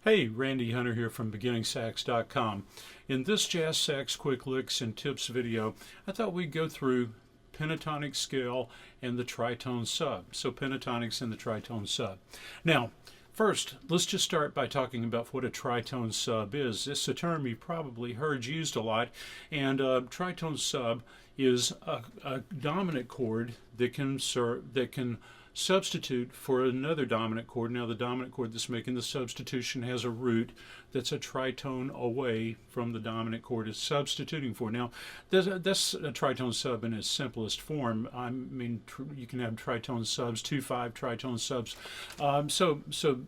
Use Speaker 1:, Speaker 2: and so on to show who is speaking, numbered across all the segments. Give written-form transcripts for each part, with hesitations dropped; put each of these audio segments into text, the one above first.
Speaker 1: Hey, Randy Hunter here from BeginningSax.com. In this Jazz Sax Quick Licks and Tips video, I thought we'd go through pentatonic scale and the tritone sub. So pentatonics and the tritone sub. Now, first, let's just start by talking about what a tritone sub is. It's a term you probably heard used a lot, and tritone sub is a dominant chord that can substitute for another dominant chord. Now the dominant chord that's making the substitution has a root that's a tritone away from the dominant chord it's substituting for. Now that's a tritone sub in its simplest form. I mean, you can have tritone subs, 2/5 tritone subs. So the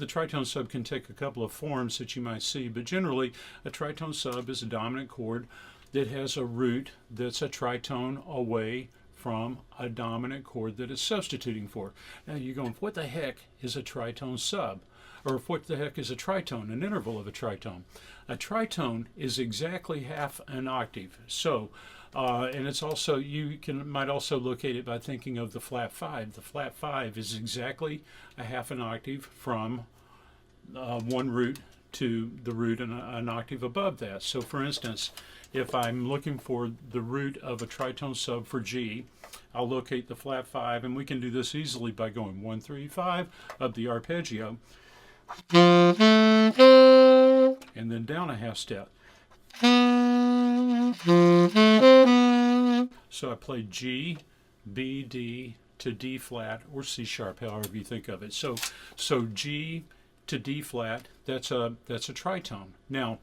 Speaker 1: tritone sub can take a couple of forms that you might see, but generally a tritone sub is a dominant chord that has a root that's a tritone away from a dominant chord that it's substituting for. Now you're going, what the heck is a tritone sub? Or what the heck is a tritone, an interval of a tritone? A tritone is exactly half an octave. So, and it's also, might also locate it by thinking of the flat 5. The flat 5 is exactly a half an octave from one root to the root and an octave above that. So for instance, if I'm looking for the root of a tritone sub for G, I'll locate the flat 5, and we can do this easily by going 1, 3, 5 up the arpeggio, and then down a half step. So I play G, B, D to D flat or C sharp, however you think of it. So G to D flat, that's a tritone. Now,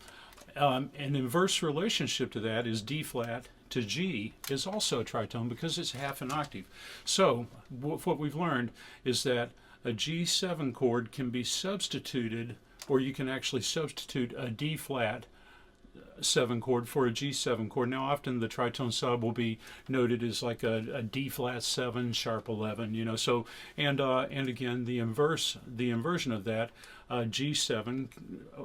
Speaker 1: an inverse relationship to that is D flat to G is also a tritone because it's half an octave. So what we've learned is that a G7 chord can be substituted, or you can actually substitute a D flat 7 chord for a G7 chord. Now often the tritone sub will be noted as like a D flat 7 sharp 11, you know. So and again the inversion of that, G7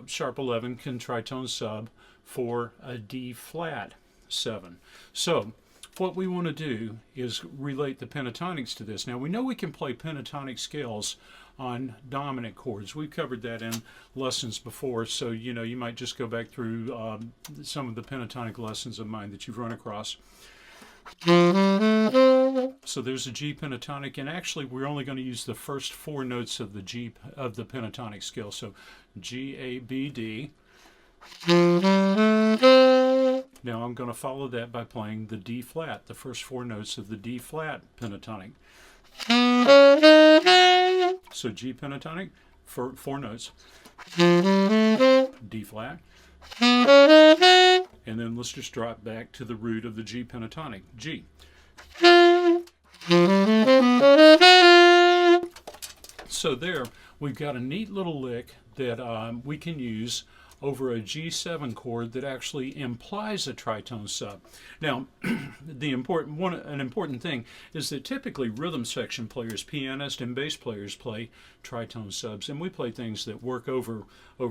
Speaker 1: sharp 11 can tritone sub for a D flat 7. So what we want to do is relate the pentatonics to this. Now we know we can play pentatonic scales on dominant chords. We've covered that in lessons before, so you know, you might just go back through some of the pentatonic lessons of mine that you've run across. So there's a G pentatonic, and actually we're only going to use the first 4 notes of the G of the pentatonic scale. So G, A, B, D. Now I'm going to follow that by playing the D flat, the first 4 notes of the D flat pentatonic. So G pentatonic, 4 notes, D flat, and then let's just drop back to the root of the G pentatonic, G. So there, we've got a neat little lick that we can use over a G7 chord that actually implies a tritone sub. Now, an important thing is that typically rhythm section players, pianists, and bass players play tritone subs, and we play things that work over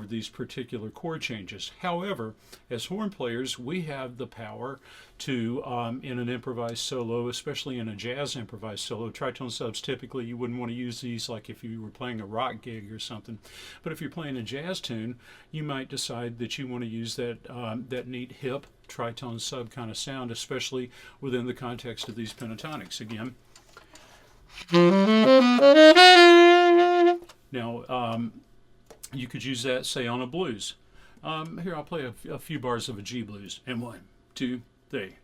Speaker 1: these particular chord changes. However, as horn players, we have the power to, in an improvised solo, especially in a jazz improvised solo, tritone subs typically you wouldn't want to use these like if you were playing a rock gig or something. But if you're playing a jazz tune, you might decide that you want to use that that neat hip tritone sub kind of sound, especially within the context of these pentatonics again. Now, you could use that, say, on a blues. Here, I'll play a few bars of a G blues. And 1, 2, 3.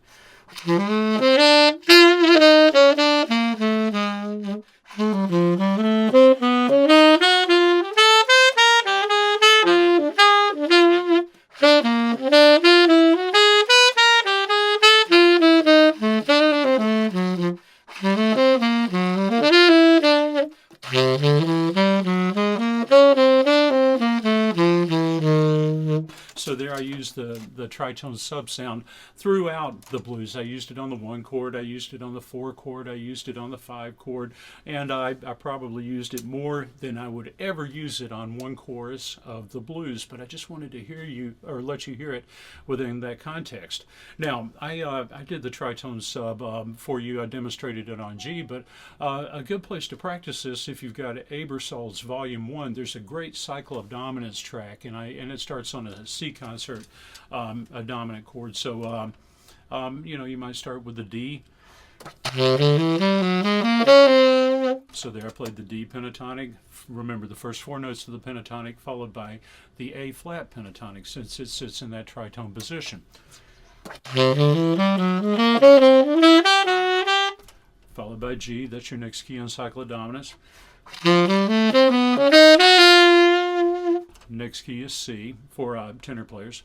Speaker 1: So there I used the tritone sub sound throughout the blues. I used it on the 1 chord, I used it on the 4 chord, I used it on the 5 chord, and I probably used it more than I would ever use it on one chorus of the blues, but I just wanted to hear you, or let you hear it within that context. Now, I did the tritone sub for you. I demonstrated it on G, but a good place to practice this, if you've got Ebersold's Volume 1, there's a great cycle of dominance track, and it starts on a C concert, a dominant chord. So, you know, you might start with the D. So there I played the D pentatonic. Remember the first 4 notes of the pentatonic, followed by the A flat pentatonic, since it sits in that tritone position. Followed by G, that's your next key on cycle of dominance. Next key is C for tenor players.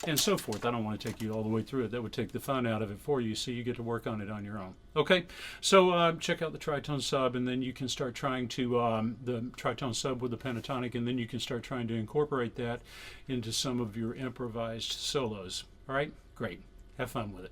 Speaker 1: And so forth. I don't want to take you all the way through it. That would take the fun out of it for you, so you get to work on it on your own. Okay, so check out the tritone sub, and then you can start trying to, the tritone sub with the pentatonic, and then you can start trying to incorporate that into some of your improvised solos. All right, great. Have fun with it.